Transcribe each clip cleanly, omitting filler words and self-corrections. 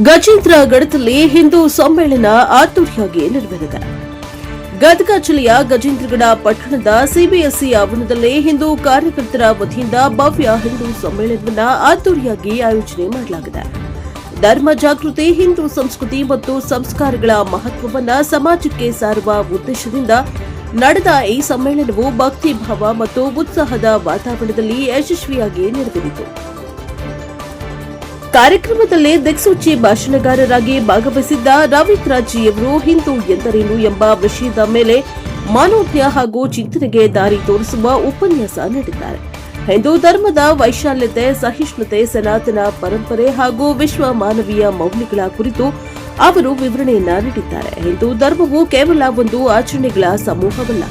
ಗಜೇಂದ್ರಗಢದಲ್ಲಿ ಹಿಂದೂ ಸಮ್ಮೇಳನ ಅದ್ದೂರಿಯಾಗಿ ನೆರವೇರಿದೆ. ಗದಗ ಜಿಲ್ಲೆಯ ಗಜೇಂದ್ರಗಢ ಪಟ್ಟಣದ ಸಿಬಿಎಸ್ಇ ಆವರಣದಲ್ಲಿ ಹಿಂದೂ ಕಾರ್ಯಕರ್ತರ ವತಿಯಿಂದ ಭವ್ಯ ಹಿಂದೂ ಸಮ್ಮೇಳನವನ್ನು ಅದ್ದೂರಿಯಾಗಿ ಆಯೋಜನೆ ಮಾಡಲಾಗಿದೆ. ಧರ್ಮ ಜಾಗೃತಿ, ಹಿಂದೂ ಸಂಸ್ಕೃತಿ ಮತ್ತು ಸಂಸ್ಕಾರಗಳ ಮಹತ್ವವನ್ನು ಸಮಾಜಕ್ಕೆ ಸಾರುವ ಉದ್ದೇಶದಿಂದ ನಡೆದ ಈ ಸಮ್ಮೇಳನವು ಭಕ್ತಿಭಾವ ಮತ್ತು ಉತ್ಸಾಹದ ವಾತಾವರಣದಲ್ಲಿ ಯಶಸ್ವಿಯಾಗಿ ನೆರವೇರಿತು. ಕಾರ್ಯಕ್ರಮದಲ್ಲಿ ದಿಕ್ಸೂಚಿ ಭಾಷಣಗಾರರಾಗಿ ಭಾಗವಹಿಸಿದ್ದ ರವೀಂದ್ರಜಿಯವರು ಹಿಂದೂ ಎಂದರೇನು ಎಂಬ ವಿಷಯದ ಮೇಲೆ ಮನೋಜ್ಞ ಹಾಗೂ ಚಿಂತನೆಗೆ ದಾರಿ ತೋರಿಸುವ ಉಪನ್ಯಾಸ ನೀಡಿದ್ದಾರೆ. ಹಿಂದೂ ಧರ್ಮದ ವೈಶಾಲ್ಯತೆ, ಸಹಿಷ್ಣುತೆ, ಸನಾತನ ಪರಂಪರೆ ಹಾಗೂ ವಿಶ್ವ ಮಾನವೀಯ ಮೌಲ್ಯಗಳ ಕುರಿತು ಅವರು ವಿವರಣೆಯನ್ನ ನೀಡಿದ್ದಾರೆ. ಹಿಂದೂ ಧರ್ಮವು ಕೇವಲ ಒಂದು ಆಚರಣೆಗಳ ಸಮೂಹವಲ್ಲ,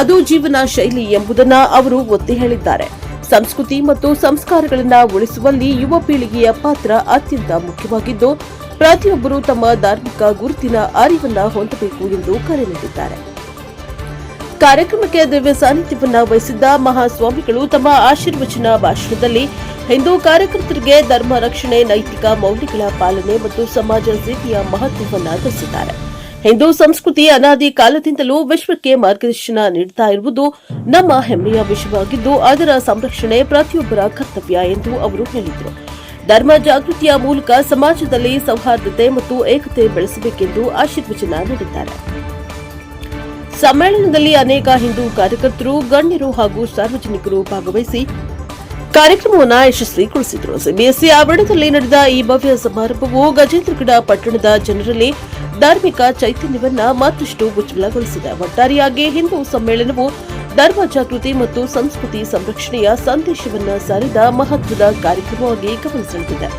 ಅದು ಜೀವನ ಶೈಲಿ ಎಂಬುದನ್ನು ಅವರು ಒತ್ತಿ ಹೇಳಿದ್ದಾರೆ. ಸಂಸ್ಕೃತಿ ಮತ್ತು ಸಂಸ್ಕಾರಗಳನ್ನು ಉಳಿಸುವಲ್ಲಿ ಯುವ ಪೀಳಿಗೆಯ ಪಾತ್ರ ಅತ್ಯಂತ ಮುಖ್ಯವಾಗಿದ್ದು, ಪ್ರತಿಯೊಬ್ಬರೂ ತಮ್ಮ ಧಾರ್ಮಿಕ ಗುರುತಿನ ಅರಿವನ್ನು ಹೊಂದಬೇಕು ಎಂದು ಕರೆ ನೀಡಿದ್ದಾರೆ. ಕಾರ್ಯಕ್ರಮಕ್ಕೆ ದಿವ್ಯ ಸಾನ್ನಿಧ್ಯವನ್ನ ವಹಿಸಿದ್ದ ಮಹಾಸ್ವಾಮಿಗಳು ತಮ್ಮ ಆಶೀರ್ವಚನ ಭಾಷಣದಲ್ಲಿ ಹಿಂದೂ ಕಾರ್ಯಕರ್ತರಿಗೆ ಧರ್ಮ ರಕ್ಷಣೆ, ನೈತಿಕ ಮೌಲ್ಯಗಳ ಪಾಲನೆ ಮತ್ತು ಸಮಾಜ ಸೇವೆಯ ಮಹತ್ವವನ್ನು ತಿಳಿಸಿದ್ದಾರೆ. ಹಿಂದೂ ಸಂಸ್ಕೃತಿ ಅನಾದಿ ಕಾಲದಿಂದಲೂ ವಿಶ್ವಕ್ಕೆ ಮಾರ್ಗದರ್ಶನ ನೀಡುತ್ತಾ ಇರುವುದು ನಮ್ಮ ಹೆಮ್ಮೆಯ ವಿಷಯವಾಗಿದ್ದು, ಅದರ ಸಂರಕ್ಷಣೆ ಪ್ರತಿಯೊಬ್ಬರ ಕರ್ತವ್ಯ ಎಂದು ಅವರು ಹೇಳಿದರು. ಧರ್ಮ ಜಾಗೃತಿಯ ಮೂಲಕ ಸಮಾಜದಲ್ಲಿ ಸೌಹಾರ್ದತೆ ಮತ್ತು ಏಕತೆ ಬೆಳೆಸಬೇಕೆಂದು ಆಶೀರ್ವಚನ ನೀಡಿದ್ದಾರೆ. ಸಮ್ಮೇಳನದಲ್ಲಿ ಅನೇಕ ಹಿಂದೂ ಕಾರ್ಯಕರ್ತರು, ಗಣ್ಯರು ಹಾಗೂ ಸಾರ್ವಜನಿಕರು ಭಾಗವಹಿಸಿ ಕಾರ್ಯಕ್ರಮವನ್ನು ಯಶಸ್ವಿಗೊಳಿಸಿದರು. ಸಿಬಿಎಸ್ಇ ಆವರಣದಲ್ಲಿ ನಡೆದ ಈ ಭವ್ಯ ಸಮಾರಂಭವು ಗಜೇಂದ್ರಗಢ ಪಟ್ಟಣದ ಜನರಲ್ಲಿ ಧಾರ್ಮಿಕ ಚೈತನ್ಯವನ್ನ ಮತ್ತಷ್ಟು ಉಜ್ವಲಗೊಳಿಸಿದೆ. ಒಟ್ಟಾರೆಯಾಗಿ ಹಿಂದೂ ಸಮ್ಮೇಳನವು ಧರ್ಮ ಜಾಗೃತಿ ಮತ್ತು ಸಂಸ್ಕೃತಿ ಸಂರಕ್ಷಣೆಯ ಸಂದೇಶವನ್ನು ಸಾರಿದ ಮಹತ್ವದ ಕಾರ್ಯಕ್ರಮವಾಗಿ ಗಮನಿಸಲಿದೆ.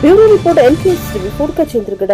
Bureau report, NKS TV, Gajendragad.